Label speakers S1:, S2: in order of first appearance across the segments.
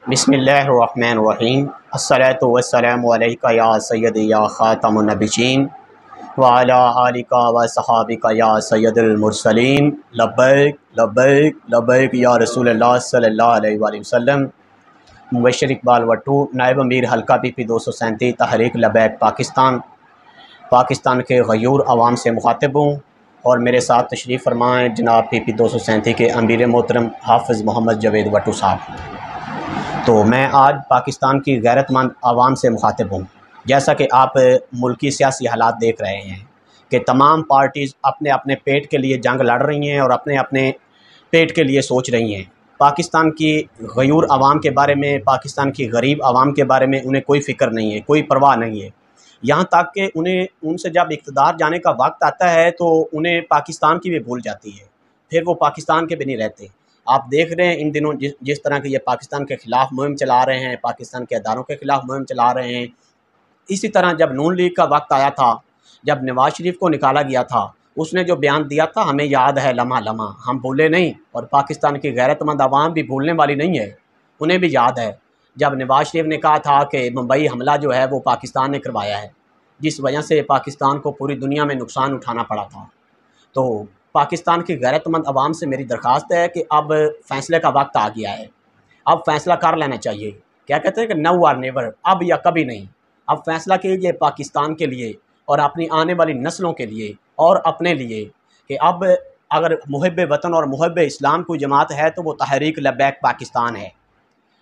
S1: बिस्मिल्लाहिर्रहमानिर्रहीम अस्सलातु वस्सलामु अलैका या सय्यदी या ख़ातमुन नबिय्यीन व अला आलिका व सहाबिका या सय्यदुल मुरसलीन लब्बैक लब्बैक लब्बैक या रसूलल्लाह सल्लल्लाहु अलैहि वसल्लम। मुबश्शिर इकबाल वट्टू, नायब अमीर हल्का पी 237 तहरीक लबैक पाकिस्तान के गयूर आवाम से मुखातिब हूँ और मेरे साथ तशरीफ़ फरमाएँ जनाब पी 237 के अमीर मोहतरम हाफ़िज़ मोहम्मद जावेद वट्टू साहब। तो मैं आज पाकिस्तान की गैरतमंद आवाम से मुखातिब हूँ। जैसा कि आप मुल्की सियासी हालात देख रहे हैं कि तमाम पार्टीज़ अपने अपने पेट के लिए जंग लड़ रही हैं और अपने अपने पेट के लिए सोच रही हैं। पाकिस्तान की गयूर आवाम के बारे में, पाकिस्तान की गरीब आवाम के बारे में उन्हें कोई फ़िक्र नहीं है, कोई परवाह नहीं है। यहाँ तक कि उनसे जब इक़्तिदार जाने का वक्त आता है तो उन्हें पाकिस्तान की भी भूल जाती है, फिर वो पाकिस्तान के भी नहीं रहते। आप देख रहे हैं इन दिनों जिस तरह की ये पाकिस्तान के ख़िलाफ़ मुहिम चला रहे हैं, पाकिस्तान के अदारों के ख़िलाफ़ मुहिम चला रहे हैं। इसी तरह जब नून लीग का वक्त आया था, जब नवाज़ शरीफ को निकाला गया था, उसने जो बयान दिया था हमें याद है लम्हा लम्हा, हम भूले नहीं। और पाकिस्तान की गैरतमंद आवाम भी भूलने वाली नहीं है, उन्हें भी याद है जब नवाज़ शरीफ ने कहा था कि मुंबई हमला जो है वो पाकिस्तान ने करवाया है, जिस वजह से पाकिस्तान को पूरी दुनिया में नुकसान उठाना पड़ा था। तो पाकिस्तान की गैरतमंद आवाम से मेरी दरख्वास्त है कि अब फ़ैसले का वक्त आ गया है, अब फ़ैसला कर लेना चाहिए। क्या कहते हैं कि नाउ और नेवर, अब या कभी नहीं। अब फ़ैसला कीजिए पाकिस्तान के लिए और अपनी आने वाली नस्लों के लिए और अपने लिए कि अब अगर मुहिब वतन और मुहिब इस्लाम कोई जमात है तो वो तहरीक लब्बैक पाकिस्तान है।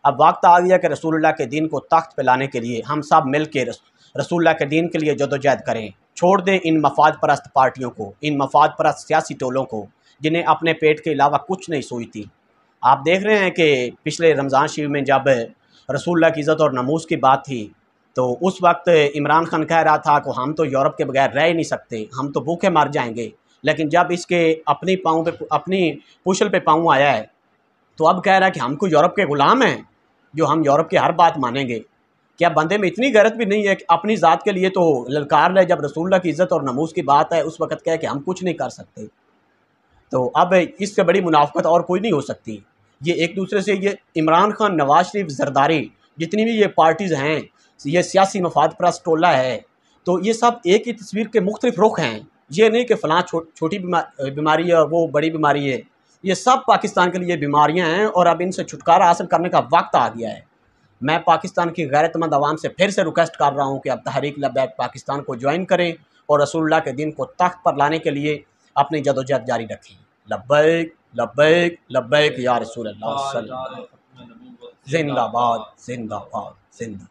S1: अब वक्त आ गया कि रसूलुल्लाह के दीन को तख्त पे लाने के लिए हम सब मिल के रसूलुल्लाह के दीन के लिए जदोजहद करें। छोड़ दें इन मफाद परस्त पार्टियों को, इन मफाद परस्त सियासी टोलों को जिन्हें अपने पेट के अलावा कुछ नहीं सोचती। आप देख रहे हैं कि पिछले रमज़ान शरीफ में जब रसूलुल्लाह की इज़्ज़त और नमूस की बात थी तो उस वक्त इमरान खान कह रहा था कि हम तो यूरोप के बगैर रह ही नहीं सकते, हम तो भूखे मर जाएंगे। लेकिन जब इसके अपनी पुशल पे पाँव आया है तो अब कह रहा है कि हमको यूरोप के ग़ुलाम हैं, जो हम यूरोप की हर बात मानेंगे। क्या बंदे में इतनी गैरत भी नहीं है कि अपनी ज़ात के लिए तो ललकार ले, जब रसूलुल्लाह की इज़्ज़त और नमूस की बात है उस वक्त कहे कि हम कुछ नहीं कर सकते। तो अब इससे बड़ी मुनाफ़क़त और कोई नहीं हो सकती। ये एक दूसरे से, ये इमरान खान, नवाज़ शरीफ, ज़रदारी, जितनी भी ये पार्टीज़ हैं, ये सियासी मफाद परस्त टोला है, तो ये सब एक ही तस्वीर के मुख्तलिफ रुख हैं। ये नहीं कि फ़लाँ छोटी बीमारी है और वो बड़ी बीमारी है। ये सब पाकिस्तान के लिए बीमारियाँ हैं और अब इनसे छुटकारा हासिल करने का वक्त आ गया है। मैं पाकिस्तान की गैरतमंद आवाम से फिर से रिक्वेस्ट कर रहा हूँ कि अब तहरीक लब्बैक पाकिस्तान को ज्वाइन करें और रसूलुल्लाह के दीन को तख्त पर लाने के लिए अपनी जदोजहद जारी रखें। लब्बैक लब्बैक लब्बैक या रसूलल्लाह सल्लल्लाहु अलैहि वसल्लम। जिंदाबाद जिंदाबाद जिंदा।